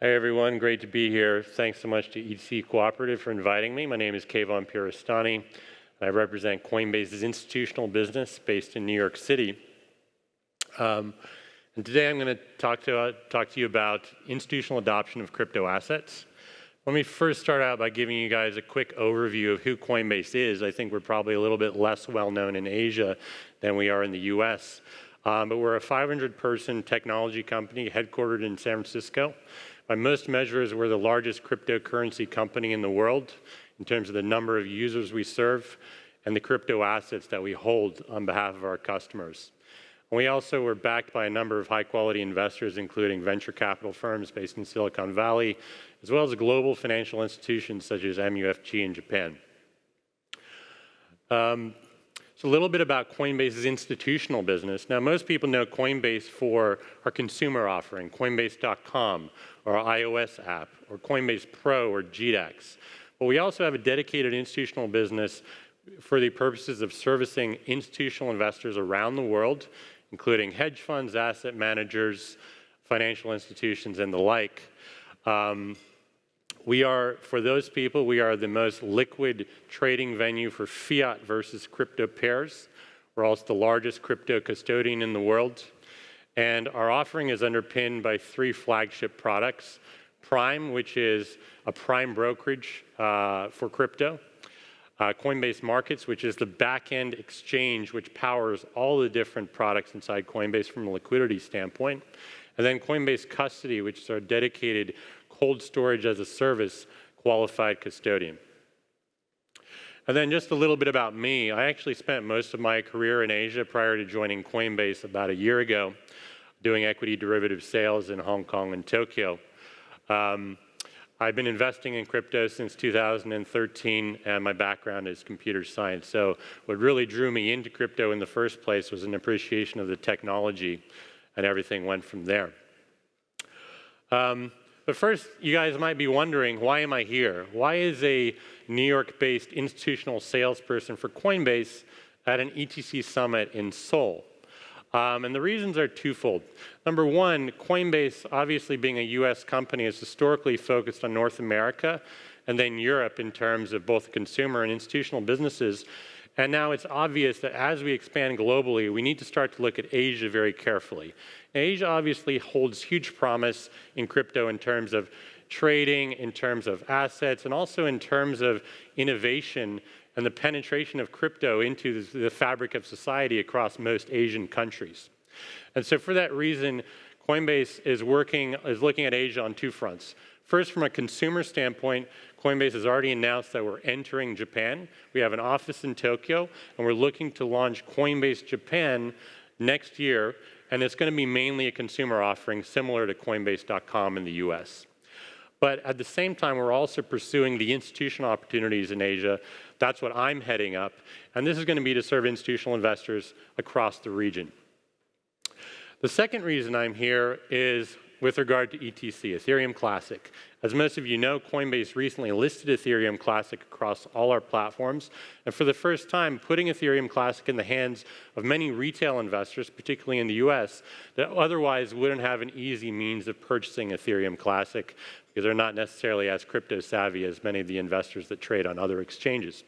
Hey everyone, great to be here. Thanks so much to ETC Cooperative for inviting me. My name is Kayvon Pirestani. I represent Coinbase's institutional business based in New York City. And today I'm going to talk to you about institutional adoption of crypto assets. Let me first start out by giving you guys a quick overview of who Coinbase is. I think we're probably a little bit less well known in Asia than we are in the US. But we're a 500-person technology company headquartered in San Francisco. By most measures, we're the largest cryptocurrency company in the world in terms of the number of users we serve and the crypto assets that we hold on behalf of our customers. And we also were backed by a number of high-quality investors, including venture capital firms based in Silicon Valley, as well as global financial institutions such as MUFG in Japan. So a little bit about Coinbase's institutional business. Now, most people know Coinbase for our consumer offering, Coinbase.com, or our iOS app, or Coinbase Pro, or GDAX. But we also have a dedicated institutional business for the purposes of servicing institutional investors around the world, including hedge funds, asset managers, financial institutions, and the like. For those people, we are the most liquid trading venue for fiat versus crypto pairs. We're also the largest crypto custodian in the world. And our offering is underpinned by three flagship products. Prime, which is a prime brokerage for crypto. Coinbase Markets, which is the back-end exchange which powers all the different products inside Coinbase from a liquidity standpoint. And then Coinbase Custody, which is our dedicated cold storage as a service qualified custodian. And then just a little bit about me. I actually spent most of my career in Asia prior to joining Coinbase about a year ago, doing equity derivative sales in Hong Kong and Tokyo. I've been investing in crypto since 2013, and my background is computer science. So what really drew me into crypto in the first place was an appreciation of the technology, and everything went from there. But first, you guys might be wondering, why am I here? Why is a New York-based institutional salesperson for Coinbase at an ETC summit in Seoul? And the reasons are twofold. Number one, Coinbase, obviously being a US company, is historically focused on North America and then Europe in terms of both consumer and institutional businesses. And now it's obvious that as we expand globally, we need to start to look at Asia very carefully. Asia obviously holds huge promise in crypto in terms of trading, in terms of assets, and also in terms of innovation and the penetration of crypto into the fabric of society across most Asian countries. And so for that reason, Coinbase is looking at Asia on two fronts. First, from a consumer standpoint, Coinbase has already announced that we're entering Japan. We have an office in Tokyo, and we're looking to launch Coinbase Japan next year, and it's going to be mainly a consumer offering similar to Coinbase.com in the US. But at the same time, we're also pursuing the institutional opportunities in Asia. That's what I'm heading up, and this is going to be to serve institutional investors across the region. The second reason I'm here is with regard to ETC, Ethereum Classic. As most of you know, Coinbase recently listed Ethereum Classic across all our platforms, and for the first time, putting Ethereum Classic in the hands of many retail investors, particularly in the US, that otherwise wouldn't have an easy means of purchasing Ethereum Classic because they're not necessarily as crypto savvy as many of the investors that trade on other exchanges.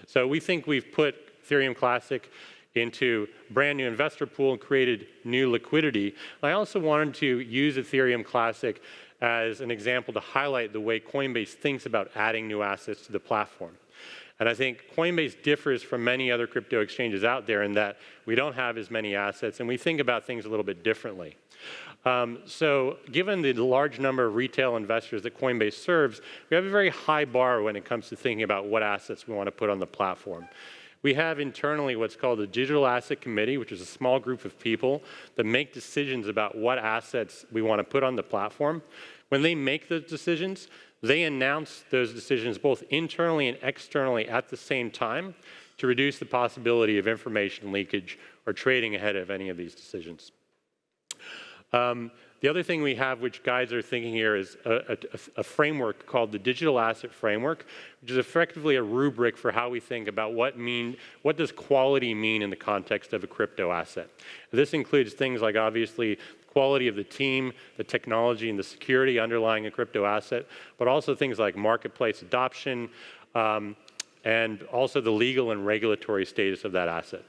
So we think we've put Ethereum Classic into a brand new investor pool and created new liquidity. I also wanted to use Ethereum Classic as an example to highlight the way Coinbase thinks about adding new assets to the platform. And I think Coinbase differs from many other crypto exchanges out there in that we don't have as many assets and we think about things a little bit differently. So given the large number of retail investors that Coinbase serves, we have a very high bar when it comes to thinking about what assets we want to put on the platform. We have internally what's called a Digital Asset Committee, which is a small group of people that make decisions about what assets we want to put on the platform. When they make those decisions, they announce those decisions both internally and externally at the same time to reduce the possibility of information leakage or trading ahead of any of these decisions. The other thing we have which guides our thinking here is a framework called the Digital Asset Framework, which is effectively a rubric for how we think about what does quality mean in the context of a crypto asset. This includes things like obviously quality of the team, the technology, and the security underlying a crypto asset, but also things like marketplace adoption, and also the legal and regulatory status of that asset.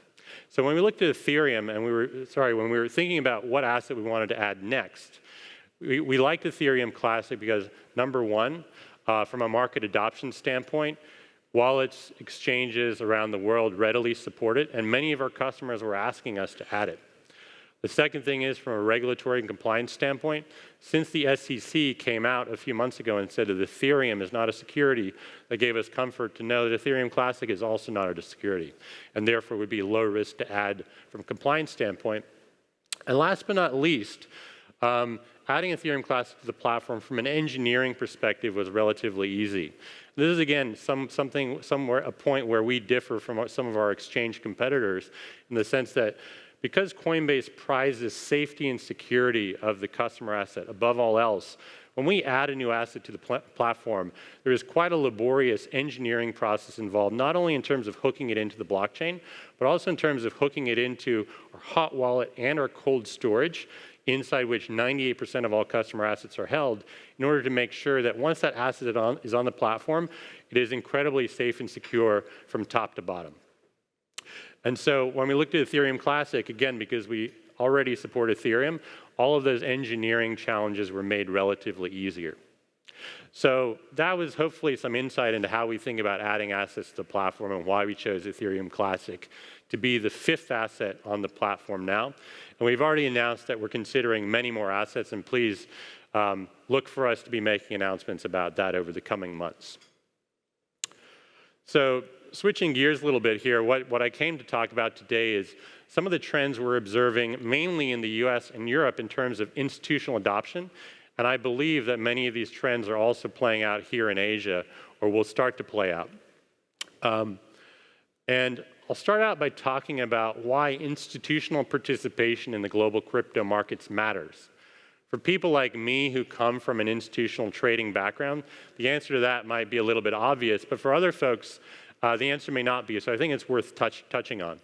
So when we looked at Ethereum, and when we were thinking about what asset we wanted to add next, we liked Ethereum Classic because, number one, from a market adoption standpoint, wallets, exchanges around the world readily support it, and many of our customers were asking us to add it. The second thing is, from a regulatory and compliance standpoint, since the SEC came out a few months ago and said that Ethereum is not a security, that gave us comfort to know that Ethereum Classic is also not a security, and therefore would be low risk to add from a compliance standpoint. And last but not least, adding Ethereum Classic to the platform from an engineering perspective was relatively easy. This is, again, a point where we differ from some of our exchange competitors in the sense that because Coinbase prizes safety and security of the customer asset above all else, when we add a new asset to the platform, there is quite a laborious engineering process involved, not only in terms of hooking it into the blockchain, but also in terms of hooking it into our hot wallet and our cold storage, inside which 98% of all customer assets are held, in order to make sure that once that asset is on the platform, it is incredibly safe and secure from top to bottom. And so when we looked at Ethereum Classic, again, because we already support Ethereum, all of those engineering challenges were made relatively easier. So that was hopefully some insight into how we think about adding assets to the platform and why we chose Ethereum Classic to be the 5th asset on the platform now. And we've already announced that we're considering many more assets, and please look for us to be making announcements about that over the coming months. So switching gears a little bit here, what I came to talk about today is some of the trends we're observing mainly in the US and Europe in terms of institutional adoption. And I believe that many of these trends are also playing out here in Asia, or will start to play out. And I'll start out by talking about why institutional participation in the global crypto markets matters. For people like me who come from an institutional trading background, the answer to that might be a little bit obvious, but for other folks, the answer may not be, so I think it's worth touching on.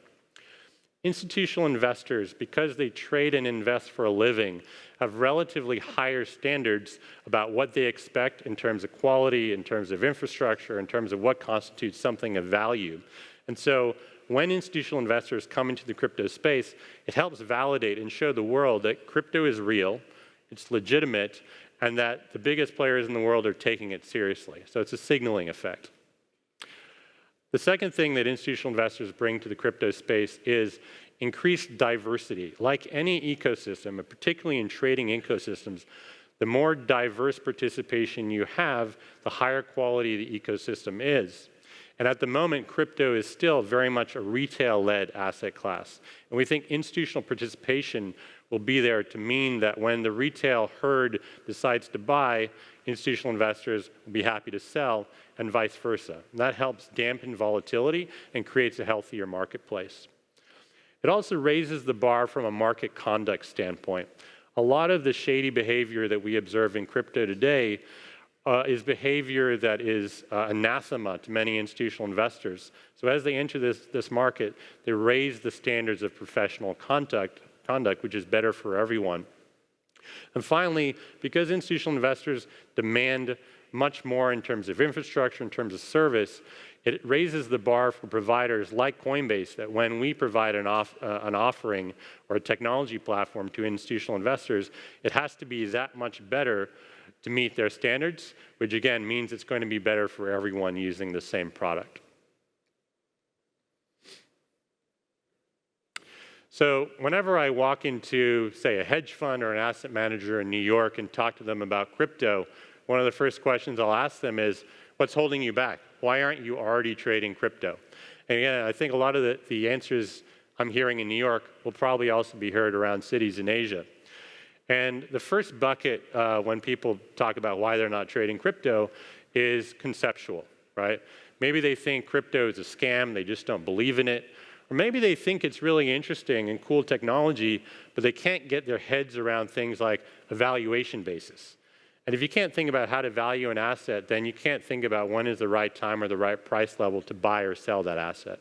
Institutional investors, because they trade and invest for a living, have relatively higher standards about what they expect in terms of quality, in terms of infrastructure, in terms of what constitutes something of value. And so when institutional investors come into the crypto space, it helps validate and show the world that crypto is real, it's legitimate, and that the biggest players in the world are taking it seriously. So it's a signaling effect. The second thing that institutional investors bring to the crypto space is increased diversity. Like any ecosystem, and particularly in trading ecosystems, the more diverse participation you have, the higher quality the ecosystem is. And at the moment, crypto is still very much a retail-led asset class. And we think institutional participation will be there to mean that when the retail herd decides to buy, institutional investors will be happy to sell, and vice versa. And that helps dampen volatility and creates a healthier marketplace. It also raises the bar from a market conduct standpoint. A lot of the shady behavior that we observe in crypto today is behavior that is anathema to many institutional investors. So as they enter this market, they raise the standards of professional conduct, which is better for everyone. And finally, because institutional investors demand much more in terms of infrastructure, in terms of service, it raises the bar for providers like Coinbase that when we provide an offering or a technology platform to institutional investors, it has to be that much better to meet their standards, which again means it's going to be better for everyone using the same product. So whenever I walk into, say, a hedge fund or an asset manager in New York and talk to them about crypto, one of the first questions I'll ask them is, what's holding you back? Why aren't you already trading crypto? And again, I think a lot of the answers I'm hearing in New York will probably also be heard around cities in Asia. And the first bucket when people talk about why they're not trading crypto is conceptual, right? Maybe they think crypto is a scam, they just don't believe in it. Or maybe they think it's really interesting and cool technology, but they can't get their heads around things like a valuation basis. And if you can't think about how to value an asset, then you can't think about when is the right time or the right price level to buy or sell that asset.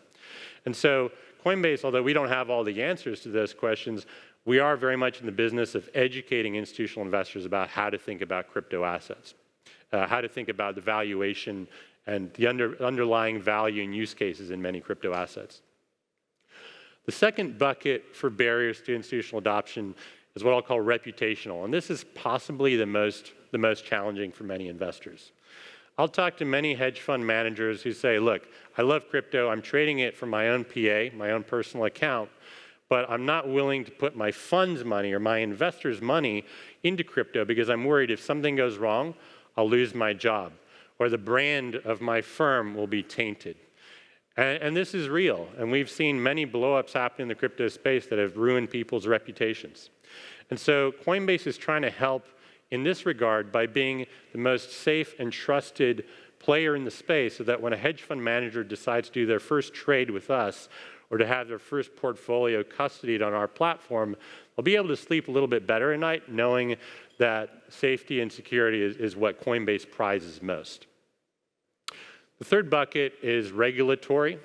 And so Coinbase, although we don't have all the answers to those questions, we are very much in the business of educating institutional investors about how to think about crypto assets, how to think about the valuation and the underlying value and use cases in many crypto assets. The second bucket for barriers to institutional adoption is what I'll call reputational, and this is possibly the most challenging for many investors. I'll talk to many hedge fund managers who say, look, I love crypto, I'm trading it for my own PA, my own personal account, but I'm not willing to put my fund's money or my investors' money into crypto because I'm worried if something goes wrong, I'll lose my job, or the brand of my firm will be tainted. And this is real, and we've seen many blow-ups happen in the crypto space that have ruined people's reputations. And so Coinbase is trying to help in this regard by being the most safe and trusted player in the space so that when a hedge fund manager decides to do their first trade with us or to have their first portfolio custodied on our platform, they'll be able to sleep a little bit better at night knowing that safety and security is what Coinbase prizes most. The third bucket is regulatory.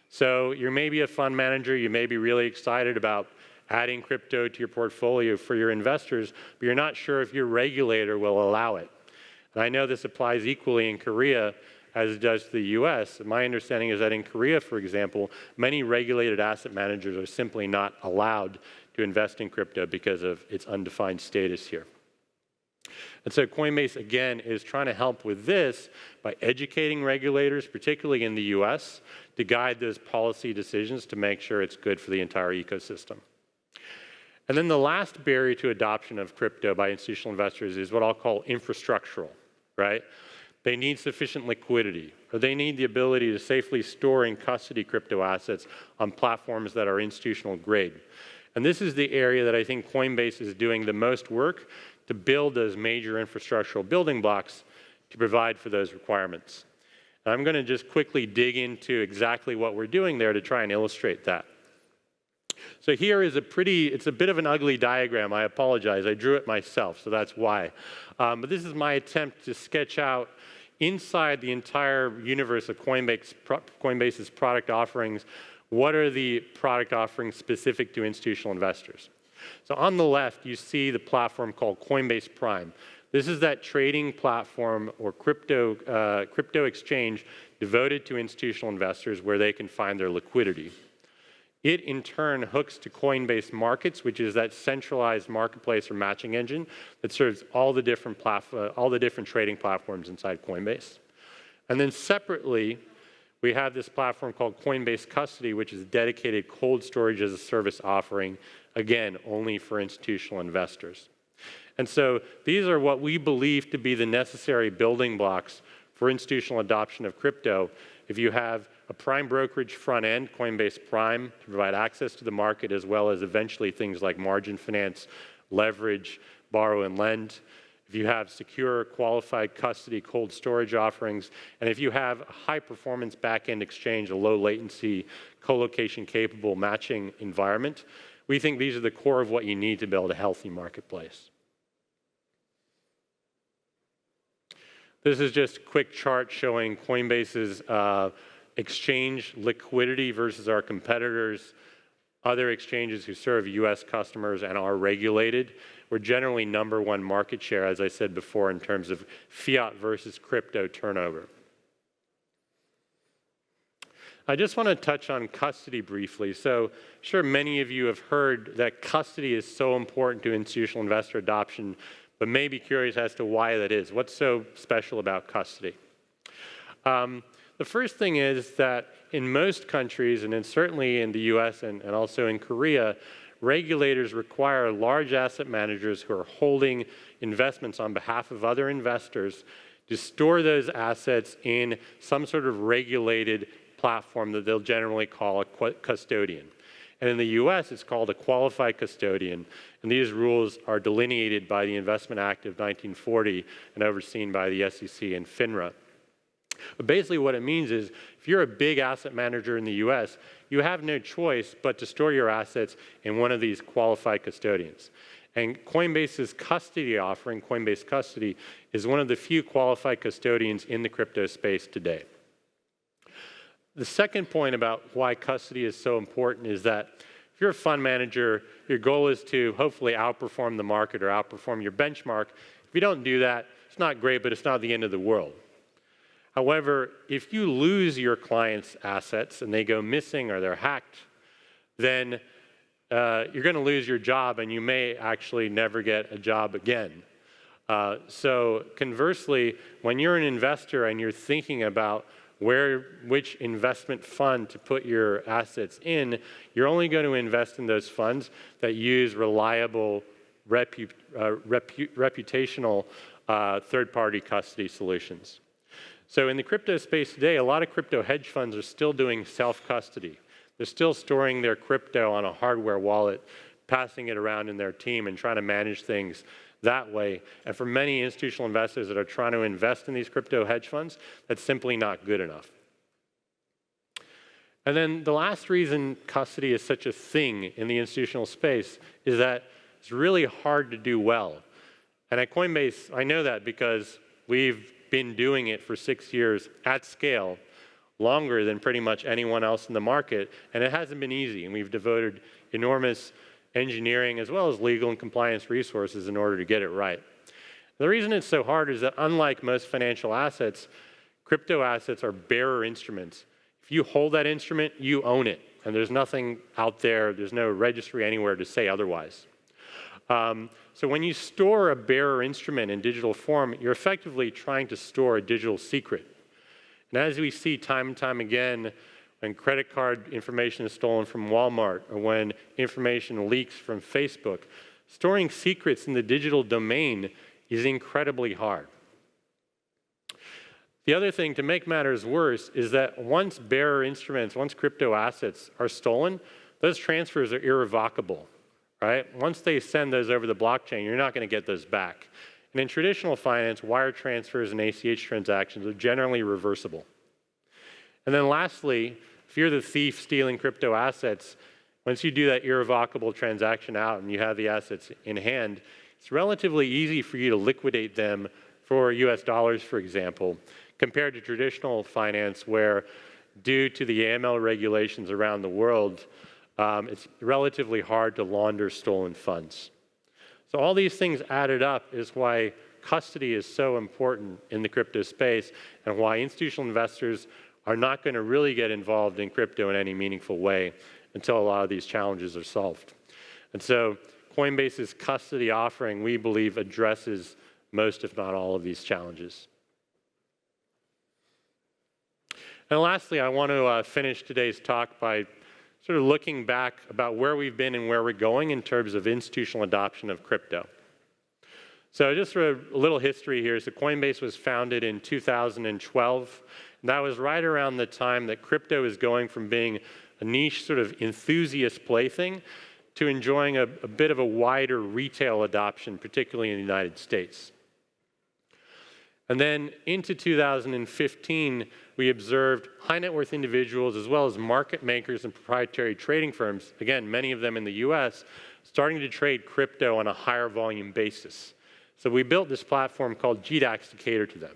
So you may be a fund manager, you may be really excited about adding crypto to your portfolio for your investors, but you're not sure if your regulator will allow it. And I know this applies equally in Korea as it does to the US. My understanding is that in Korea, for example, many regulated asset managers are simply not allowed to invest in crypto because of its undefined status here. And so Coinbase, again, is trying to help with this by educating regulators, particularly in the US, to guide those policy decisions to make sure it's good for the entire ecosystem. And then the last barrier to adoption of crypto by institutional investors is what I'll call infrastructural, right? They need sufficient liquidity, or they need the ability to safely store and custody crypto assets on platforms that are institutional grade. And this is the area that I think Coinbase is doing the most work to build those major infrastructural building blocks to provide for those requirements. And I'm going to just quickly dig into exactly what we're doing there to try and illustrate that. So here is it's a bit of an ugly diagram. I apologize. I drew it myself, so that's why. But this is my attempt to sketch out inside the entire universe of Coinbase's product offerings, what are the product offerings specific to institutional investors. So on the left, you see the platform called Coinbase Prime. This is that trading platform or crypto exchange devoted to institutional investors where they can find their liquidity. It, in turn, hooks to Coinbase Markets, which is that centralized marketplace or matching engine that serves all the different trading platforms inside Coinbase. And then separately, we have this platform called Coinbase Custody, which is a dedicated cold storage as a service offering, again, only for institutional investors. And so these are what we believe to be the necessary building blocks for institutional adoption of crypto. If you have a prime brokerage front end, Coinbase Prime, to provide access to the market, as well as eventually things like margin finance, leverage, borrow and lend. If you have secure, qualified custody, cold storage offerings, and if you have a high-performance back-end exchange, a low-latency, co-location-capable matching environment, we think these are the core of what you need to build a healthy marketplace. This is just a quick chart showing Coinbase's exchange liquidity versus our competitors, other exchanges who serve US customers and are regulated. We're generally #1 market share, as I said before, in terms of fiat versus crypto turnover. I just want to touch on custody briefly. So I'm sure many of you have heard that custody is so important to institutional investor adoption, but may be curious as to why that is. What's so special about custody? The first thing is that in most countries, and certainly in the US and also in Korea, regulators require large asset managers who are holding investments on behalf of other investors to store those assets in some sort of regulated platform that they'll generally call a custodian. And in the US, it's called a qualified custodian. And these rules are delineated by the Investment Act of 1940 and overseen by the SEC and FINRA. But basically what it means is if you're a big asset manager in the US, you have no choice but to store your assets in one of these qualified custodians. And Coinbase's custody offering, Coinbase Custody, is one of the few qualified custodians in the crypto space today. The second point about why custody is so important is that If you're a fund manager, your goal is to hopefully outperform the market or outperform your benchmark. If you don't do that, it's not great, but it's not the end of the world. However, if you lose your clients' assets and they go missing or they're hacked, then you're going to lose your job and you may actually never get a job again. So conversely, when you're an investor and you're thinking about which investment fund to put your assets in, you're only going to invest in those funds that use reliable, reputational third-party custody solutions. So in the crypto space today, a lot of crypto hedge funds are still doing self-custody. They're still storing their crypto on a hardware wallet, passing it around in their team and trying to manage things that way. And for many institutional investors that are trying to invest in these crypto hedge funds, that's simply not good enough. And then the last reason custody is such a thing in the institutional space is that it's really hard to do well. And at Coinbase, I know that because we've been doing it for 6 years at scale, longer than pretty much anyone else in the market, and it hasn't been easy, and we've devoted enormous engineering as well as legal and compliance resources in order to get it right. The reason it's so hard is that unlike most financial assets, crypto assets are bearer instruments. If you hold that instrument, you own it, and there's nothing out there, there's no registry anywhere to say otherwise. So when you store a bearer instrument in digital form, you're effectively trying to store a digital secret. And as we see time and time again, when credit card information is stolen from Walmart or when information leaks from Facebook, storing secrets in the digital domain is incredibly hard. The other thing, to make matters worse, is that once bearer instruments, once crypto assets are stolen, those transfers are irrevocable, right? Once they send those over the blockchain, you're not going to get those back. And in traditional finance, wire transfers and ACH transactions are generally reversible. And then lastly, if you're the thief stealing crypto assets, once you do that irrevocable transaction out and you have the assets in hand, it's relatively easy for you to liquidate them for US dollars, for example, compared to traditional finance where, due to the AML regulations around the world, it's relatively hard to launder stolen funds. So all these things added up is why custody is so important in the crypto space and why institutional investors are not going to really get involved in crypto in any meaningful way until a lot of these challenges are solved. And so Coinbase's custody offering, we believe, addresses most, if not all, of these challenges. And lastly, I want to finish today's talk by sort of looking back about where we've been and where we're going in terms of institutional adoption of crypto. So just for a little history here, so Coinbase was founded in 2012. And that was right around the time that crypto is going from being a niche sort of enthusiast plaything to enjoying a bit of a wider retail adoption, particularly in the United States. And then into 2015, we observed high net worth individuals as well as market makers and proprietary trading firms, again, many of them in the US, starting to trade crypto on a higher volume basis. So we built this platform called GDAX to cater to them.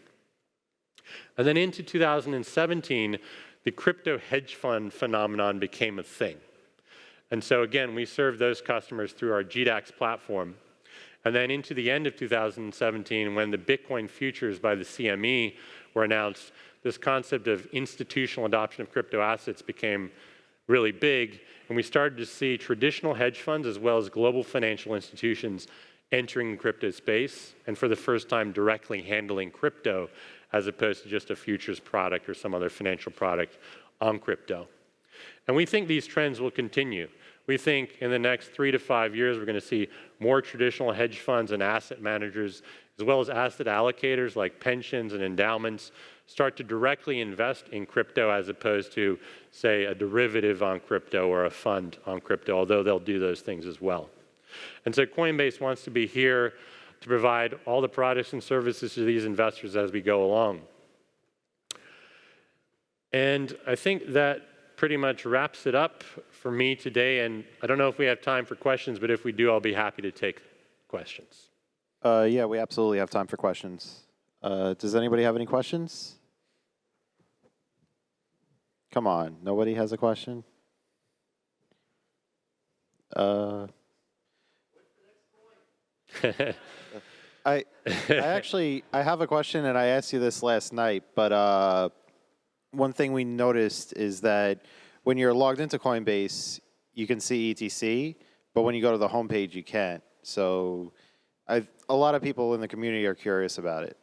And then into 2017, the crypto hedge fund phenomenon became a thing. And so again, we served those customers through our GDAX platform. And then into the end of 2017, when the Bitcoin futures by the CME were announced, this concept of institutional adoption of crypto assets became really big. And we started to see traditional hedge funds as well as global financial institutions entering the crypto space, and for the first time directly handling crypto as opposed to just a futures product or some other financial product on crypto. And we think these trends will continue. We think in the next 3 to 5 years, we're going to see more traditional hedge funds and asset managers, as well as asset allocators like pensions and endowments, start to directly invest in crypto as opposed to, say, a derivative on crypto or a fund on crypto, although they'll do those things as well. And so Coinbase wants to be here to provide all the products and services to these investors as we go along. And I think that pretty much wraps it up for me today. And I don't know if we have time for questions, but if we do, I'll be happy to take questions. Yeah, we absolutely have time for questions. Does anybody have any questions? Come on, nobody has a question? Uh, I I have a question, and I asked you this last night, but one thing we noticed is that when you're logged into Coinbase, you can see ETC, but when you go to the homepage, you can't. So a lot of people in the community are curious about it.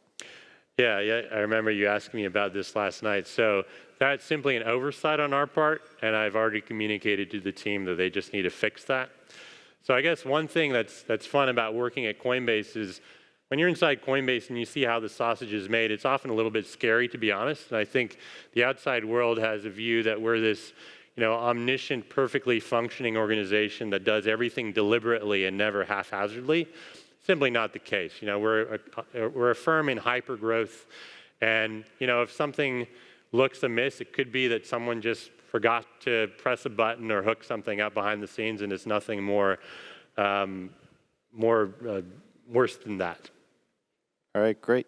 Yeah, I remember you asking me about this last night. So that's simply an oversight on our part, and I've already communicated to the team that they just need to fix that. So I guess one thing that's fun about working at Coinbase is when you're inside Coinbase and you see how the sausage is made, it's often a little bit scary, to be honest. And I think the outside world has a view that we're this, omniscient, perfectly functioning organization that does everything deliberately and never haphazardly. Simply not the case. We're a firm in hyper growth, and if something looks amiss, it could be that someone just forgot to press a button or hook something up behind the scenes, and it's nothing more worse than that. All right, great.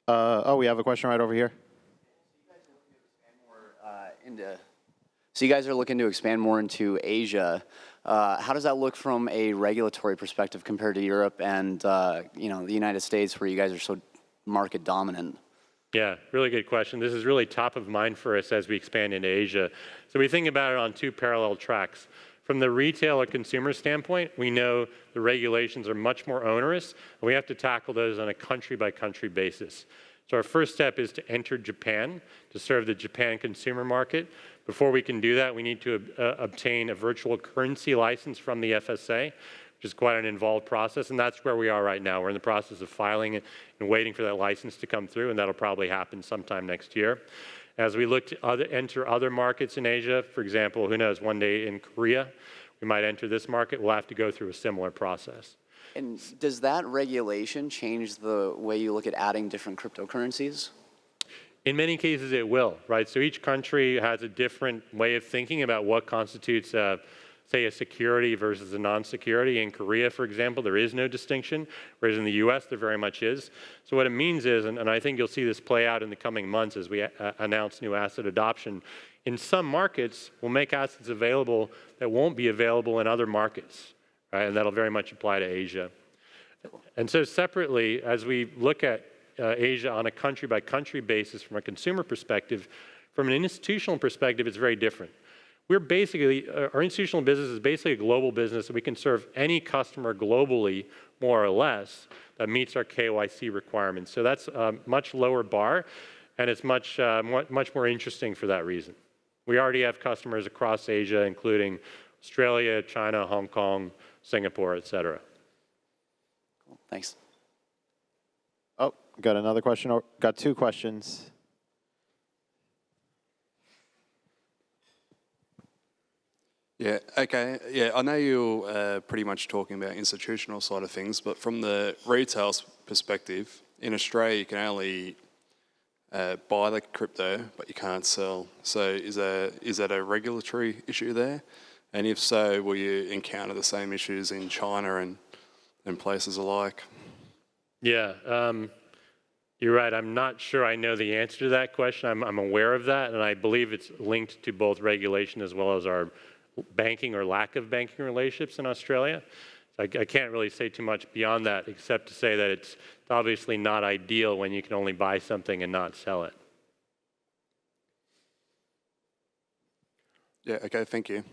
We have a question right over here. So you guys are looking to expand more into Asia. How does that look from a regulatory perspective compared to Europe and the United States, where you guys are so market dominant? Yeah, really good question. This is really top of mind for us as we expand into Asia. So we think about it on two parallel tracks. From the retail or consumer standpoint, we know the regulations are much more onerous, and we have to tackle those on a country-by-country basis. So our first step is to enter Japan to serve the Japan consumer market. Before we can do that, we need to obtain a virtual currency license from the FSA, which is quite an involved process, and that's where we are right now. We're in the process of filing and waiting for that license to come through, and that'll probably happen sometime next year. As we look to enter other markets in Asia, for example, who knows, one day in Korea, we might enter this market. We'll have to go through a similar process. And does that regulation change the way you look at adding different cryptocurrencies? In many cases, it will, right? So each country has a different way of thinking about what constitutes, say, a security versus a non-security. In Korea, for example, there is no distinction, whereas in the US, there very much is. So what it means is, and I think you'll see this play out in the coming months as we announce new asset adoption, in some markets, we'll make assets available that won't be available in other markets, right? And that'll very much apply to Asia. And so separately, as we look at Asia on a country-by-country basis from a consumer perspective, from an institutional perspective, it's very different. We're basically, our institutional business is basically a global business, and we can serve any customer globally, more or less, that meets our KYC requirements. So that's a much lower bar, and it's much more interesting for that reason. We already have customers across Asia, including Australia, China, Hong Kong, Singapore, et cetera. Cool. Thanks. Oh, got another question. Got two questions. Yeah, okay. Yeah, I know you're pretty much talking about institutional side of things, but from the retail perspective, in Australia, you can only buy the crypto, but you can't sell. So is that a regulatory issue there? And if so, will you encounter the same issues in China and places alike? Yeah, you're right. I'm not sure I know the answer to that question. I'm aware of that, and I believe it's linked to both regulation as well as our banking or lack of banking relationships in Australia. So I can't really say too much beyond that, except to say that it's obviously not ideal when you can only buy something and not sell it. Yeah, okay, thank you.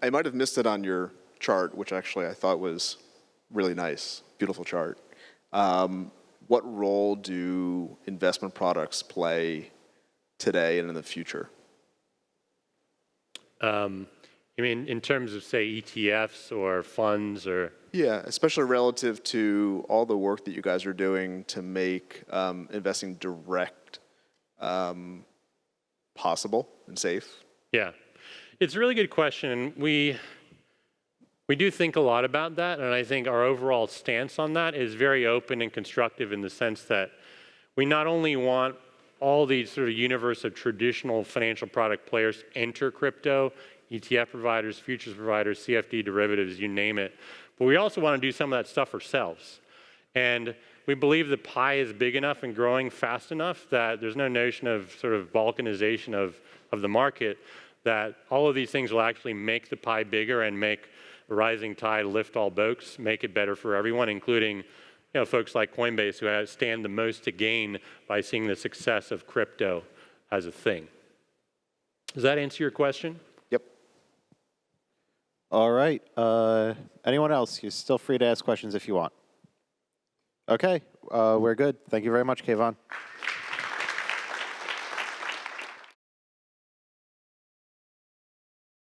I might have missed it on your chart, which actually I thought was really nice, beautiful chart. What role do investment products play today and in the future? You mean in terms of, say, ETFs or funds or? Yeah, especially relative to all the work that you guys are doing to make investing direct possible and safe. Yeah, it's a really good question. And we do think a lot about that, and I think our overall stance on that is very open and constructive in the sense that we not only want all these sort of universe of traditional financial product players to enter crypto, ETF providers, futures providers, CFD derivatives, you name it, but we also want to do some of that stuff ourselves. And we believe the pie is big enough and growing fast enough that there's no notion of sort of balkanization of the market, that all of these things will actually make the pie bigger and make a rising tide lift all boats, make it better for everyone, including folks like Coinbase who stand the most to gain by seeing the success of crypto as a thing. Does that answer your question? Yep. All right. Anyone else? You're still free to ask questions if you want. Okay, we're good. Thank you very much, Kayvon.